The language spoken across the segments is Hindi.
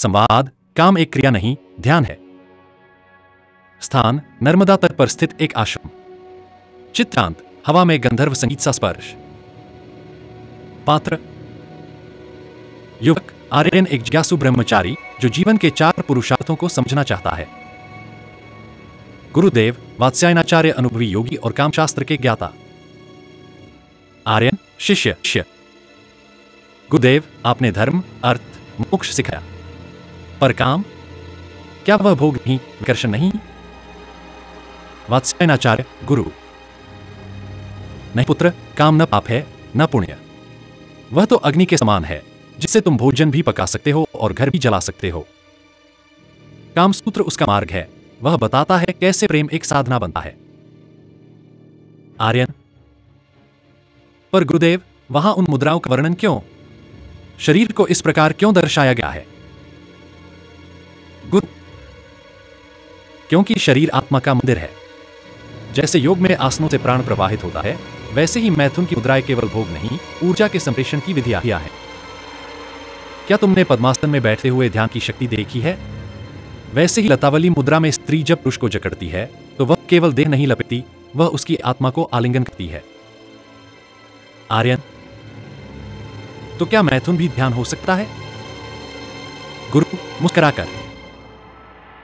संवाद, काम एक क्रिया नहीं, ध्यान है। स्थान, नर्मदा तट पर स्थित एक आश्रम। चित्रांत, हवा में गंधर्व संगीत सा स्पर्श। पात्र, युवक आर्यन, एक जिज्ञासु ब्रह्मचारी जो जीवन के 4 पुरुषार्थों को समझना चाहता है। गुरुदेव, वात्स्यायनाचार्य, अनुभवी योगी और कामशास्त्र के ज्ञाता। आर्यन, शिष्य। गुरुदेव, आपने धर्म, अर्थ, मोक्ष सिखाया, पर काम, क्या वह भोग नहीं, विकर्षण नहीं? वात्स्यायनाचार्य, गुरु, नहीं पुत्र, काम न पाप है न पुण्य, वह तो अग्नि के समान है जिससे तुम भोजन भी पका सकते हो और घर भी जला सकते हो। कामसूत्र उसका मार्ग है, वह बताता है कैसे प्रेम एक साधना बनता है। आर्यन, पर गुरुदेव, वहां उन मुद्राओं का वर्णन क्यों? शरीर को इस प्रकार क्यों दर्शाया गया है? गुरु, क्योंकि शरीर आत्मा का मंदिर है। जैसे योग में आसनों से प्राण प्रवाहित होता है, वैसे ही मैथुन की मुद्राएं केवल भोग नहीं, ऊर्जा के संप्रेषण की विधियां हैं। क्या तुमने पद्मासन में बैठते हुए ध्यान की शक्ति देखी है? वैसे ही लतावली मुद्रा में स्त्री जब पुरुष को जकड़ती है तो वह केवल देह नहीं लपेटती, वह उसकी आत्मा को आलिंगन करती है। आर्यन, तो क्या मैथुन भी ध्यान हो सकता है? गुरु, मुस्कुराकर,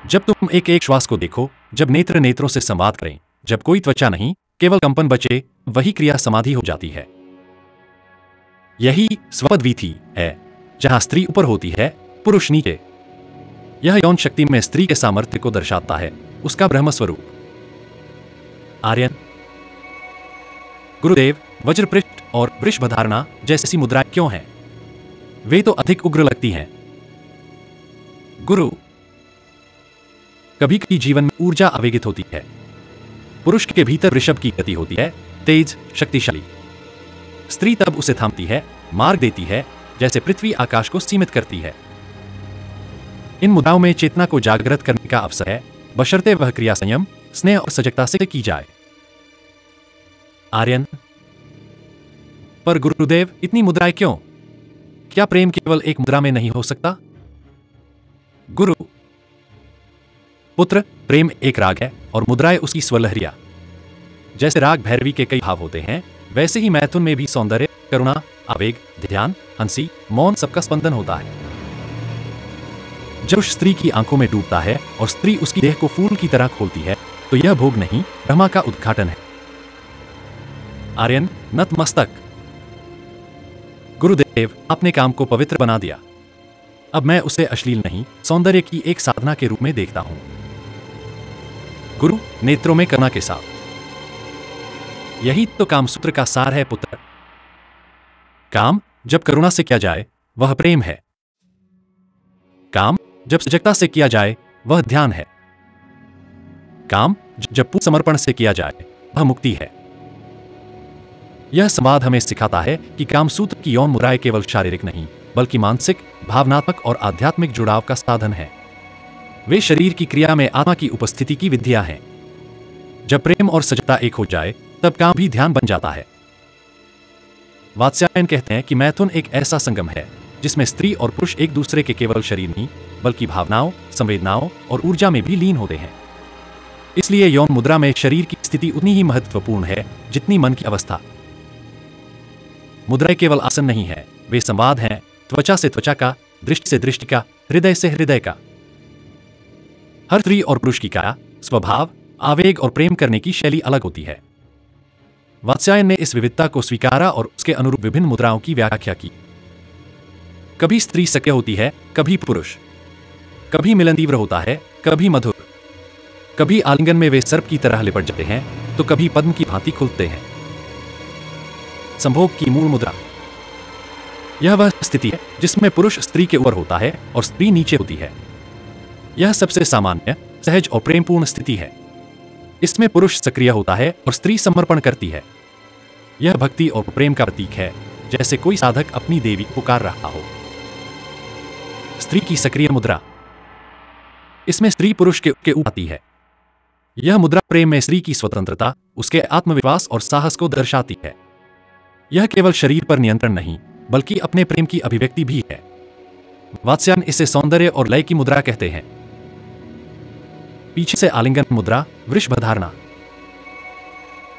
जब तुम एक एक श्वास को देखो, जब नेत्र नेत्रों से संवाद करें, जब कोई त्वचा नहीं, केवल कंपन बचे, वही क्रिया समाधि हो जाती है। यही स्वपदवीथी है, जहां स्त्री ऊपर होती है, पुरुष नीचे। यह यौन शक्ति में स्त्री के सामर्थ्य को दर्शाता है, उसका ब्रह्म स्वरूप। आर्यन, गुरुदेव, वज्रपृष्ठ और वृषभधारणा जैसी मुद्राएं क्यों हैं? वे तो अधिक उग्र लगती हैं। गुरु, कभी कभी जीवन में ऊर्जा आवेगित होती है। पुरुष के भीतर वृषभ की गति होती है, तेज, शक्तिशाली। स्त्री तब उसे थामती है, मार्ग देती है, जैसे पृथ्वी आकाश को सीमित करती है। इन मुद्राओं में चेतना को जागृत करने का अवसर है, बशर्ते वह क्रिया संयम, स्नेह और सजगता से की जाए। आर्यन, पर गुरुदेव, इतनी मुद्राएं क्यों? क्या प्रेम केवल एक मुद्रा में नहीं हो सकता? गुरु, पुत्र, प्रेम एक राग है और मुद्राएं उसकी स्वलहरियां। जैसे राग भैरवी के कई भाव होते हैं, वैसे ही मैथुन में भी सौंदर्य, करुणा, आवेग, ध्यान, हंसी, मौन सबका स्पंदन होता है। जब स्त्री की आंखों में डूबता है और स्त्री उसकी देह को फूल की तरह खोलती है, तो यह भोग नहीं, ब्रह्मा का उद्घाटन है। आर्यन, नतमस्तक। गुरुदेव, आपने काम को पवित्र बना दिया। अब मैं उसे अश्लील नहीं, सौंदर्य की एक साधना के रूप में देखता हूं। गुरु, नेत्रों में करुणा के साथ। यही तो कामसूत्र का सार है पुत्र। काम जब करुणा से किया जाए, वह प्रेम है। काम जब सजगता से किया जाए, वह ध्यान है। काम जब पूर्ण समर्पण से किया जाए, वह मुक्ति है। यह संवाद हमें सिखाता है कि कामसूत्र की यौन मुद्राएं केवल शारीरिक नहीं, बल्कि मानसिक, भावनात्मक और आध्यात्मिक जुड़ाव का साधन है। वे शरीर की क्रिया में आत्मा की उपस्थिति की विधियां हैं। जब प्रेम और सजगता एक हो जाए, तब काम भी ध्यान बन जाता है। वात्स्यायन कहते हैं कि मैथुन एक ऐसा संगम है जिसमें स्त्री और पुरुष एक दूसरे के केवल शरीर नहीं, बल्कि भावनाओं, संवेदनाओं और ऊर्जा में भी लीन होते हैं। इसलिए यौन मुद्रा में शरीर की स्थिति उतनी ही महत्वपूर्ण है जितनी मन की अवस्था। मुद्राएं केवल आसन नहीं है, वे संवाद हैं, त्वचा से त्वचा का, दृष्टि से दृष्टि का, हृदय से हृदय का। हर स्त्री और पुरुष की काया, स्वभाव, आवेग और प्रेम करने की शैली अलग होती है। वात्स्यायन ने इस विविधता को स्वीकारा और उसके अनुरूप विभिन्न मुद्राओं की व्याख्या की। कभी स्त्री सक्रिय होती है, कभी पुरुष। कभी मिलन तीव्र होता है, कभी मधुर। कभी आलिंगन में वे सर्प की तरह लिपट जाते हैं, तो कभी पद्म की भांति खुलते हैं। संभोग की मूल मुद्रा, यह वह स्थिति है जिसमें पुरुष स्त्री के ऊपर होता है और स्त्री नीचे होती है। यह सबसे सामान्य, सहज और प्रेमपूर्ण स्थिति है। इसमें पुरुष सक्रिय होता है और स्त्री समर्पण करती है। यह भक्ति और प्रेम का प्रतीक है, जैसे कोई साधक अपनी देवी पुकार रहा हो। स्त्री की सक्रिय मुद्रा, इसमें स्त्री पुरुष के ऊपर आती है। यह मुद्रा प्रेम में स्त्री की स्वतंत्रता, उसके आत्मविश्वास और साहस को दर्शाती है। यह केवल शरीर पर नियंत्रण नहीं, बल्कि अपने प्रेम की अभिव्यक्ति भी है। वात्स्यायन इसे सौंदर्य और लय की मुद्रा कहते हैं। पीछे से आलिंगन मुद्रा, वृषभधारणा।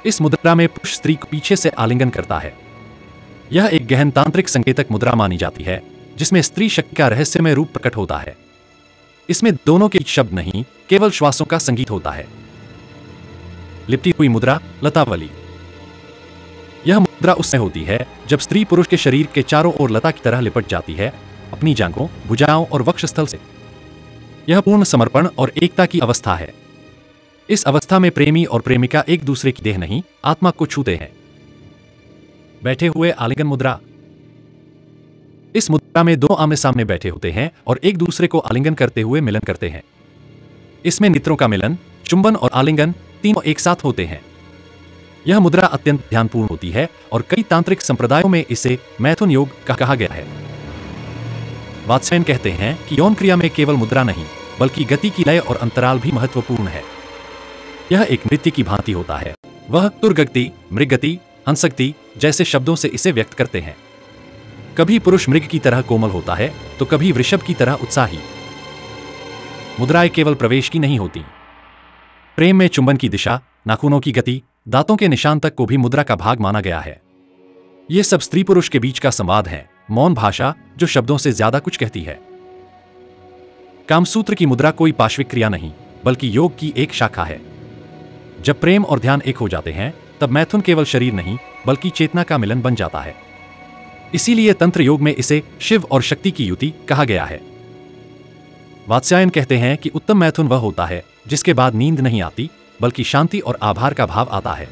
इस मुद्रा में पुरुष स्त्री को पीछे से आलिंगन करता है। यह एक गहन तांत्रिक संकेतक मुद्रा मानी जाती है, जिसमें स्त्री शक्ति का रहस्यमय रूप प्रकट होता है। इसमें दोनों के शब्द नहीं, केवल श्वासों का संगीत होता है। लिपटी हुई मुद्रा, लतावली। यह मुद्रा उस समय होती है जब स्त्री पुरुष के शरीर के चारों ओर लता की तरह लिपट जाती है, अपनी जांघों, भुजाओं और वक्षस्थल से। यह पूर्ण समर्पण और एकता की अवस्था है। इस अवस्था में प्रेमी और प्रेमिका एक दूसरे की देह नहीं, आत्मा को छूते हैं। बैठे हुए आलिंगन मुद्रा। इस मुद्रा में दो आमने सामने बैठे होते हैं और एक दूसरे को आलिंगन करते हुए मिलन करते हैं। इसमें नेत्रों का मिलन, चुंबन और आलिंगन तीनों एक साथ होते हैं। यह मुद्रा अत्यंत ध्यानपूर्ण होती है और कई तांत्रिक संप्रदायों में इसे मैथुन योग कहा गया है। वात्स्यायन कहते हैं कि यौन क्रिया में केवल मुद्रा नहीं, बल्कि गति की लय और अंतराल भी महत्वपूर्ण है। यह एक नृत्य की भांति होता है। वह तुरगति, मृगति, हंसगति जैसे शब्दों से इसे व्यक्त करते हैं। कभी पुरुष मृग की तरह कोमल होता है, तो कभी वृषभ की तरह उत्साही। मुद्राएं केवल प्रवेश की नहीं होती। प्रेम में चुंबन की दिशा, नाखूनों की गति, दांतों के निशान तक को भी मुद्रा का भाग माना गया है। यह सब स्त्री पुरुष के बीच का संवाद है, मौन भाषा जो शब्दों से ज्यादा कुछ कहती है। कामसूत्र की मुद्रा कोई पाश्विक क्रिया नहीं, बल्कि योग की एक शाखा है। जब प्रेम और ध्यान एक हो जाते हैं, तब मैथुन केवल शरीर नहीं, बल्कि चेतना का मिलन बन जाता है। इसीलिए तंत्र योग में इसे शिव और शक्ति की युति कहा गया है। वात्स्यायन कहते हैं कि उत्तम मैथुन वह होता है जिसके बाद नींद नहीं आती, बल्कि शांति और आभार का भाव आता है।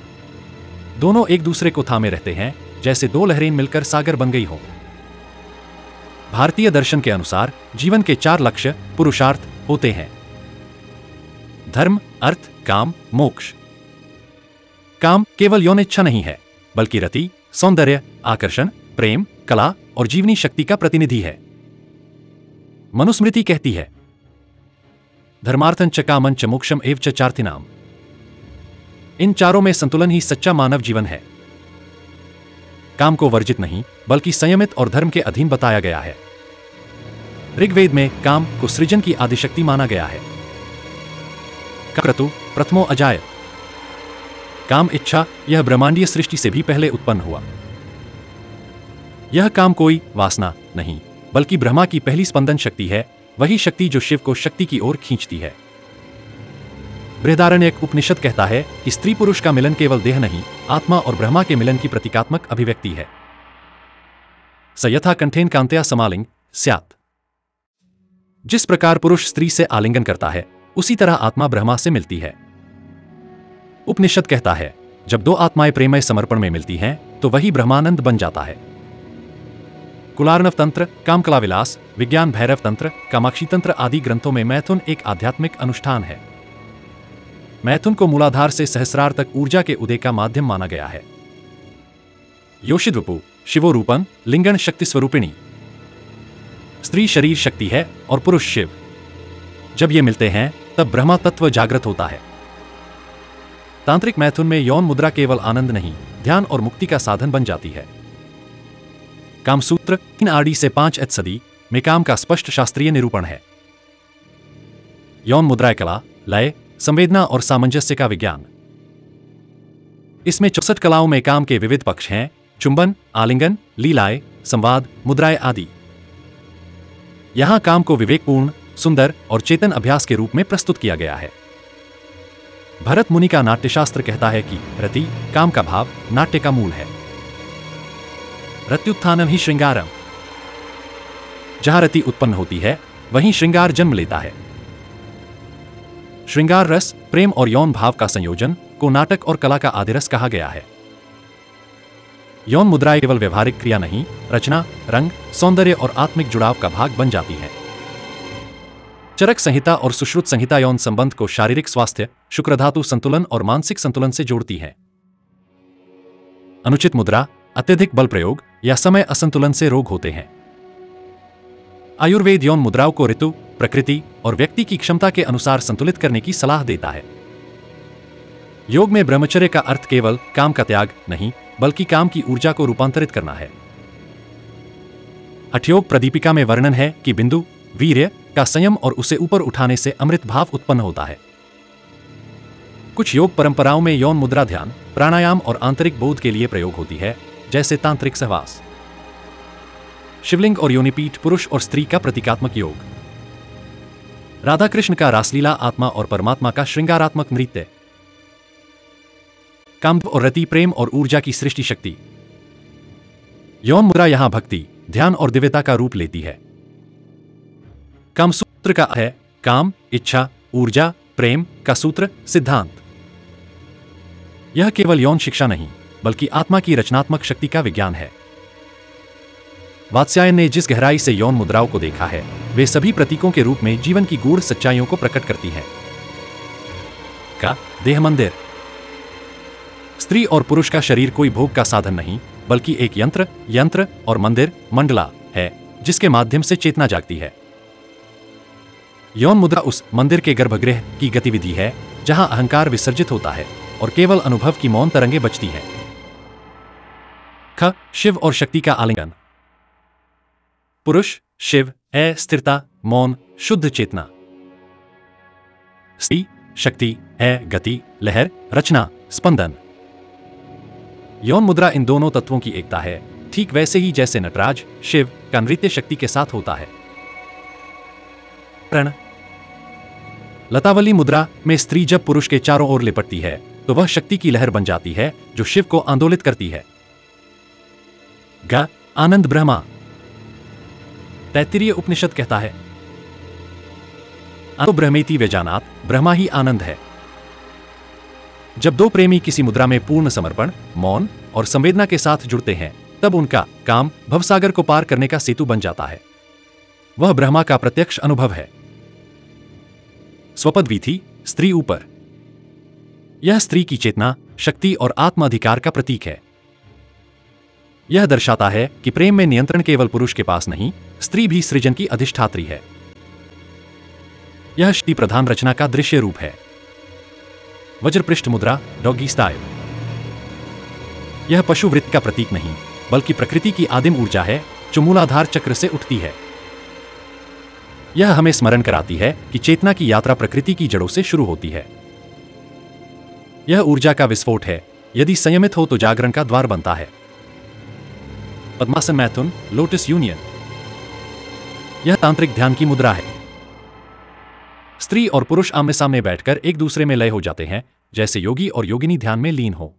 दोनों एक दूसरे को थामे रहते हैं, जैसे दो लहरें मिलकर सागर बन गई हो। भारतीय दर्शन के अनुसार जीवन के 4 लक्ष्य पुरुषार्थ होते हैं: धर्म, अर्थ, काम, मोक्ष। काम केवल यौन इच्छा नहीं है, बल्कि रति, सौंदर्य, आकर्षण, प्रेम, कला और जीवनी शक्ति का प्रतिनिधि है। मनुस्मृति कहती है, धर्मार्थं च कामं च मोक्षम एव च चार्थिनाम। इन चारों में संतुलन ही सच्चा मानव जीवन है। काम को वर्जित नहीं, बल्कि संयमित और धर्म के अधीन बताया गया है। ऋग्वेद में काम को सृजन की आदिशक्ति माना गया है। क्रतु प्रथमो अजायत। काम इच्छा, यह ब्रह्मांडीय सृष्टि से भी पहले उत्पन्न हुआ। यह काम कोई वासना नहीं, बल्कि ब्रह्मा की पहली स्पंदन शक्ति है, वही शक्ति जो शिव को शक्ति की ओर खींचती है। बृहदारण्यक उपनिषद कहता है कि स्त्री पुरुष का मिलन केवल देह नहीं, आत्मा और ब्रह्मा के मिलन की प्रतीकात्मक अभिव्यक्ति है। स यथा कंठेन कांत्या समालिंग स्यात्। जिस प्रकार पुरुष स्त्री से आलिंगन करता है, उसी तरह आत्मा ब्रह्मा से मिलती है। उपनिषद कहता है, जब दो आत्माएं प्रेमय समर्पण में मिलती हैं, तो वही ब्रह्मानंद बन जाता है। कुलार्णव तंत्र, कामकला विलास, विज्ञान भैरव तंत्र, कामाक्षी तंत्र आदि ग्रंथों में मैथुन एक आध्यात्मिक अनुष्ठान है। मैथुन को मूलाधार से सहस्रार तक ऊर्जा के उदय का माध्यम माना गया है। योषिद्वपु शिवो रूपं लिंगन शक्ति स्वरूपिणी। स्त्री शरीर शक्ति है और पुरुष शिव। जब ये मिलते हैं, तब ब्रह्मा तत्व जागृत होता है। तांत्रिक मैथुन में यौन मुद्रा केवल आनंद नहीं, ध्यान और मुक्ति का साधन बन जाती है। कामसूत्र 3 आरडी से 5 एच सदी में काम का स्पष्ट शास्त्रीय निरूपण है। यौन मुद्राएं कला, लय, संवेदना और सामंजस्य का विज्ञान। इसमें 64 कलाओं में काम के विविध पक्ष हैं: चुंबन, आलिंगन, लीलाएं, संवाद, मुद्राएं आदि। यहां काम को विवेकपूर्ण, सुंदर और चेतन अभ्यास के रूप में प्रस्तुत किया गया है। भरत मुनि का नाट्यशास्त्र कहता है कि रति, काम का भाव, नाट्य का मूल है। रत्युत्थानम ही श्रृंगारम। जहां रति उत्पन्न होती है, वहीं श्रृंगार जन्म लेता है। श्रृंगार रस, प्रेम और यौन भाव का संयोजन को नाटक और कला का आदिरस कहा गया है। यौन मुद्राएं केवल व्यवहारिक क्रिया नहीं, रचना, रंग, सौंदर्य और आत्मिक जुड़ाव का भाग बन जाती है। चरक संहिता और सुश्रुत संहिता यौन संबंध को शारीरिक स्वास्थ्य, शुक्रधातु संतुलन और मानसिक संतुलन से जोड़ती है। अनुचित मुद्रा, अत्यधिक बल प्रयोग या समय असंतुलन से रोग होते हैं। आयुर्वेद यौन मुद्राओं को ऋतु, प्रकृति और व्यक्ति की क्षमता के अनुसार संतुलित करने की सलाह देता है। योग में ब्रह्मचर्य का अर्थ केवल काम का त्याग नहीं, बल्कि काम की ऊर्जा को रूपांतरित करना है। हठयोग प्रदीपिका में वर्णन है कि बिंदु वीर्य का संयम और उसे ऊपर उठाने से अमृत भाव उत्पन्न होता है। कुछ योग परंपराओं में यौन मुद्रा ध्यान, प्राणायाम और आंतरिक बोध के लिए प्रयोग होती है, जैसे तांत्रिक सहवास। शिवलिंग और योनिपीठ पुरुष और स्त्री का प्रतीकात्मक योग। राधा कृष्ण का रासलीला आत्मा और परमात्मा का श्रृंगारात्मक नृत्य। काम और रति प्रेम और ऊर्जा की सृष्टि शक्ति। यौन मुद्रा यहां भक्ति, ध्यान और दिव्यता का रूप लेती है। काम सूत्र का है काम, इच्छा, ऊर्जा, प्रेम का सूत्र, सिद्धांत। यह केवल यौन शिक्षा नहीं, बल्कि आत्मा की रचनात्मक शक्ति का विज्ञान है। वात्स्यायन ने जिस गहराई से यौन मुद्राओं को देखा है, वे सभी प्रतीकों के रूप में जीवन की गूढ़ सच्चाइयों को प्रकट करती हैं। का देह मंदिर। स्त्री और पुरुष का शरीर कोई भोग का साधन नहीं, बल्कि एक यंत्र और मंदिर, मंडला है, जिसके माध्यम से चेतना जागती है। यौन मुद्रा उस मंदिर के गर्भगृह की गतिविधि है, जहां अहंकार विसर्जित होता है और केवल अनुभव की मौन तरंगे बचती हैं। ख शिव और शक्ति का आलिंगन। पुरुष शिव, स्थिरता, मौन, शुद्ध चेतना। स्त्री शक्ति, गति, लहर, रचना, स्पंदन। यौन मुद्रा इन दोनों तत्वों की एकता है, ठीक वैसे ही जैसे नटराज शिव का नृत्य शक्ति के साथ होता है। प्रण। लतावली मुद्रा में स्त्री जब पुरुष के चारों ओर लिपटती है, तो वह शक्ति की लहर बन जाती है, जो शिव को आंदोलित करती है। ग आनंद ब्रह्मा। तैत्तिरीय उपनिषद कहता है, आनंदो ब्रह्मेति व्यजानात, ब्रह्मा ही आनंद है। जब दो प्रेमी किसी मुद्रा में पूर्ण समर्पण, मौन और संवेदना के साथ जुड़ते हैं, तब उनका काम भवसागर को पार करने का सेतु बन जाता है। वह ब्रह्मा का प्रत्यक्ष अनुभव है। स्वपद वीथि, स्त्री ऊपर। यह स्त्री की चेतना, शक्ति और आत्माधिकार का प्रतीक है। यह दर्शाता है कि प्रेम में नियंत्रण केवल पुरुष के पास नहीं, स्त्री भी सृजन की अधिष्ठात्री है। यह शक्ति प्रधान रचना का दृश्य रूप है। वज्रपृष्ठ मुद्रा, डॉगी स्टाइल। यह पशु वृत्ति का प्रतीक नहीं, बल्कि प्रकृति की आदिम ऊर्जा है, जो मूलाधार चक्र से उठती है। यह हमें स्मरण कराती है कि चेतना की यात्रा प्रकृति की जड़ों से शुरू होती है। यह ऊर्जा का विस्फोट है, यदि संयमित हो तो जागरण का द्वार बनता है। पद्मासन मैथुन, लोटस यूनियन। यह तांत्रिक ध्यान की मुद्रा है। स्त्री और पुरुष आमने सामने बैठकर एक दूसरे में लय हो जाते हैं, जैसे योगी और योगिनी ध्यान में लीन हो।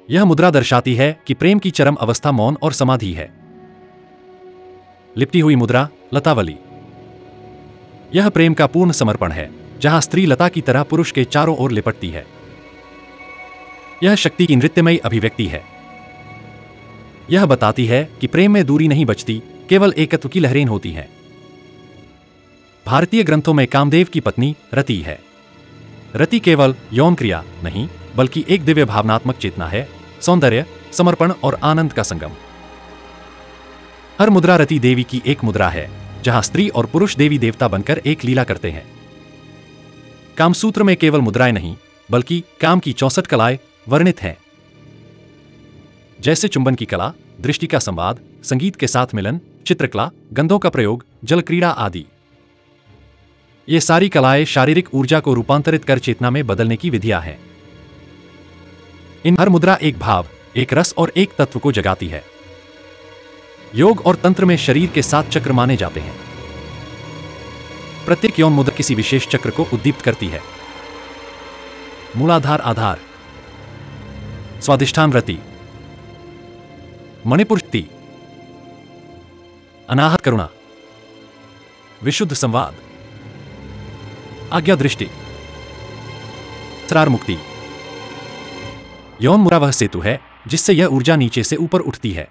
यह मुद्रा दर्शाती है कि प्रेम की चरम अवस्था मौन और समाधि है। लिपटी हुई मुद्रा, लतावली। यह प्रेम का पूर्ण समर्पण है, जहां स्त्री लता की तरह पुरुष के चारों ओर लिपटती है। यह शक्ति की नृत्यमयी अभिव्यक्ति है। यह बताती है कि प्रेम में दूरी नहीं बचती, केवल एकत्व की लहरें होती हैं। भारतीय ग्रंथों में कामदेव की पत्नी रति है। रति केवल यौन क्रिया नहीं, बल्कि एक दिव्य भावनात्मक चेतना है, सौंदर्य, समर्पण और आनंद का संगम। हर मुद्रा रति देवी की एक मुद्रा है, जहां स्त्री और पुरुष देवी देवता बनकर एक लीला करते हैं। कामसूत्र में केवल मुद्राएं नहीं, बल्कि काम की 64 कलाएं वर्णित हैं, जैसे चुंबन की कला, दृष्टि का संवाद, संगीत के साथ मिलन, चित्रकला, गंधों का प्रयोग, जल क्रीड़ा आदि। ये सारी कलाएं शारीरिक ऊर्जा को रूपांतरित कर चेतना में बदलने की विधियां हैं। इन हर मुद्रा एक भाव, एक रस और एक तत्व को जगाती है। योग और तंत्र में शरीर के 7 चक्र माने जाते हैं। प्रत्येक यौन मुद्रा किसी विशेष चक्र को उद्दीप्त करती है। मूलाधार आधार, स्वादिष्ठान रति, मणिपुर शक्ति, अनाहत करुणा, विशुद्ध संवाद, आज्ञा दृष्टि, सरार मुक्ति। यौन मुद्रा वह सेतु है जिससे यह ऊर्जा नीचे से ऊपर उठती है।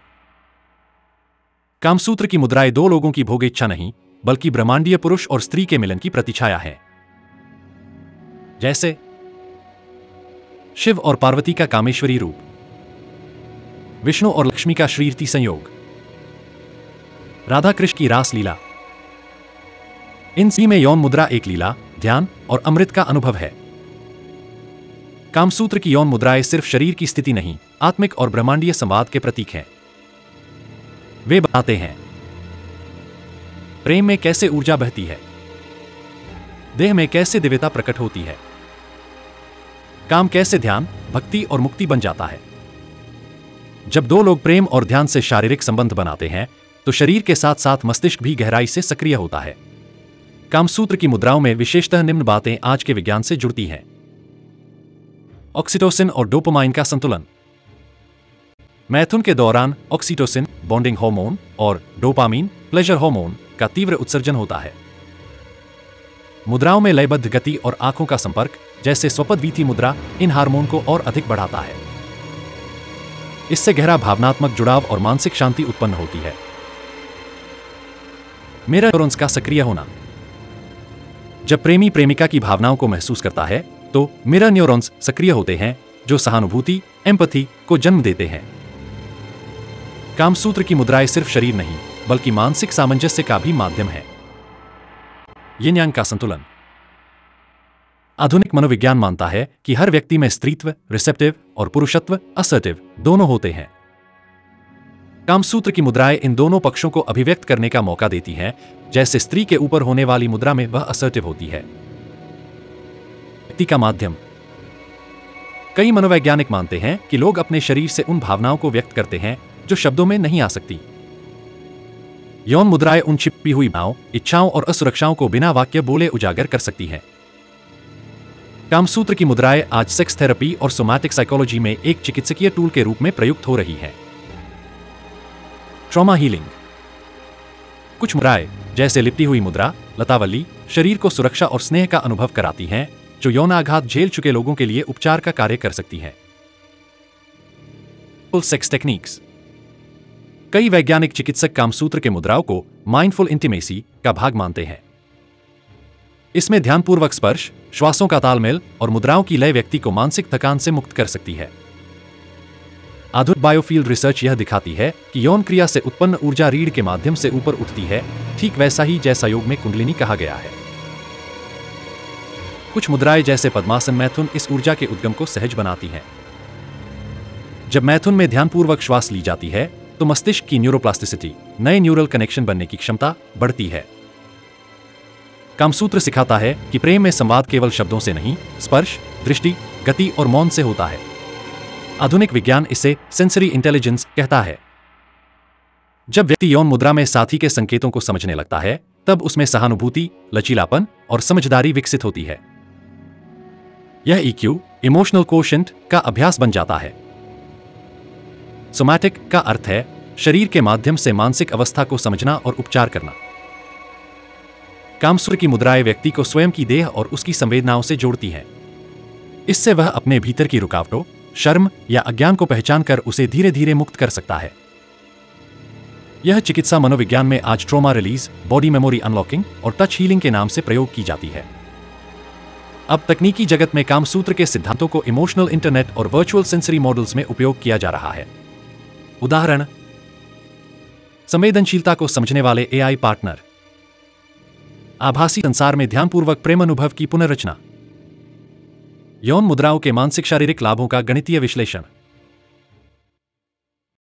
कामसूत्र की मुद्राएं दो लोगों की भोग इच्छा नहीं, बल्कि ब्रह्मांडीय पुरुष और स्त्री के मिलन की प्रतिछाया है। जैसे शिव और पार्वती का कामेश्वरी रूप, विष्णु और लक्ष्मी का श्रीरति संयोग, राधा कृष्ण की रास लीला। इन सभी में यौन मुद्रा एक लीला, ध्यान और अमृत का अनुभव है। कामसूत्र की यौन मुद्राएं सिर्फ शरीर की स्थिति नहीं, आत्मिक और ब्रह्मांडीय संवाद के प्रतीक हैं। वे बताते हैं प्रेम में कैसे ऊर्जा बहती है, देह में कैसे दिव्यता प्रकट होती है, काम कैसे ध्यान, भक्ति और मुक्ति बन जाता है। जब दो लोग प्रेम और ध्यान से शारीरिक संबंध बनाते हैं तो शरीर के साथ साथ मस्तिष्क भी गहराई से सक्रिय होता है। कामसूत्र की मुद्राओं में विशेषतः निम्न बातें आज के विज्ञान से जुड़ती हैं। ऑक्सीटोसिन और डोपामाइन का संतुलन। मैथुन के दौरान ऑक्सीटोसिन बॉन्डिंग हार्मोन और डोपामीन प्लेजर हार्मोन का तीव्र उत्सर्जन होता है। मुद्राओं में लयबद्ध गति और आंखों का संपर्क जैसे स्वपदवीथी मुद्रा इन हार्मोन को और अधिक बढ़ाता है। इससे गहरा भावनात्मक जुड़ाव और मानसिक शांति उत्पन्न होती है। मिरर न्यूरॉन्स का सक्रिय होना। जब प्रेमी प्रेमिका की भावनाओं को महसूस करता है तो मिरर न्यूरॉन्स सक्रिय होते हैं जो सहानुभूति एम्पैथी को जन्म देते हैं। कामसूत्र की मुद्राएं सिर्फ शरीर नहीं बल्कि मानसिक सामंजस्य का भी माध्यम है। यिन यांग का संतुलन। आधुनिक मनोविज्ञान मानता है कि हर व्यक्ति में स्त्रीत्व रिसेप्टिव और पुरुषत्व असर्टिव दोनों होते हैं। कामसूत्र की मुद्राएं इन दोनों पक्षों को अभिव्यक्त करने का मौका देती हैं, जैसे स्त्री के ऊपर होने वाली मुद्रा में वह असर्टिव होती है। व्यक्ति का माध्यम। कई मनोवैज्ञानिक मानते हैं कि लोग अपने शरीर से उन भावनाओं को व्यक्त करते हैं जो शब्दों में नहीं आ सकती। यौन मुद्राएं उन छिपी हुई भावनाओं, इच्छाओं और असुरक्षाओं को बिना वाक्य बोले उजागर कर सकती हैं। कामसूत्र की मुद्राएं आज सेक्स थेरेपी और सोमैटिक साइकोलॉजी में एक चिकित्सकीय टूल के रूप में प्रयुक्त हो रही हैं। Trauma healing. कुछ मुद्राएं जैसे लिपटी हुई मुद्रा लतावली शरीर को सुरक्षा और स्नेह का अनुभव कराती हैं, जो यौनाघात झेल चुके लोगों के लिए उपचार का कार्य कर सकती हैं। Sex techniques. कई वैज्ञानिक चिकित्सक कामसूत्र के मुद्राओं को माइंडफुल इंटीमेसी का भाग मानते हैं। इसमें ध्यानपूर्वक स्पर्श, श्वासों का तालमेल और मुद्राओं की लय व्यक्ति को मानसिक थकान से मुक्त कर सकती है। आधुनिक बायोफील्ड रिसर्च यह दिखाती है कि यौन क्रिया से उत्पन्न ऊर्जा रीढ़ के माध्यम से ऊपर उठती है, ठीक वैसा ही जैसा योग में कुंडलिनी कहा गया है। कुछ मुद्राएं जैसे पद्मासन मैथुन इस ऊर्जा के उद्गम को सहज बनाती हैं। जब मैथुन में ध्यानपूर्वक श्वास ली जाती है तो मस्तिष्क की न्यूरोप्लास्टिसिटी नए न्यूरल कनेक्शन बनने की क्षमता बढ़ती है। कामसूत्र सिखाता है कि प्रेम में संवाद केवल शब्दों से नहीं, स्पर्श, दृष्टि, गति और मौन से होता है। आधुनिक विज्ञान इसे सेंसरी इंटेलिजेंस कहता है। जब व्यक्ति यौन मुद्रा में साथी के संकेतों को समझने लगता है, तब उसमें सहानुभूति, लचीलापन और समझदारी विकसित होती है। यह EQ, इमोशनल कोशेंट का अभ्यास बन जाता है। सोमैटिक का अर्थ है शरीर के माध्यम से मानसिक अवस्था को समझना और उपचार करना। कामसूत्र की मुद्राएं व्यक्ति को स्वयं की देह और उसकी संवेदनाओं से जोड़ती हैं। इससे वह अपने भीतर की रुकावटों, शर्म या अज्ञान को पहचान कर उसे धीरे धीरे मुक्त कर सकता है। यह चिकित्सा मनोविज्ञान में आज trauma release, body memory unlocking और टच हीलिंग के नाम से प्रयोग की जाती है। अब तकनीकी जगत में कामसूत्र के सिद्धांतों को इमोशनल इंटरनेट और वर्चुअल सेंसरी मॉडल्स में उपयोग किया जा रहा है। उदाहरण: संवेदनशीलता को समझने वाले AI पार्टनर, आभासी संसार में ध्यानपूर्वक प्रेम अनुभव की पुनर्रचना, यौन मुद्राओं के मानसिक शारीरिक लाभों का गणितीय विश्लेषण।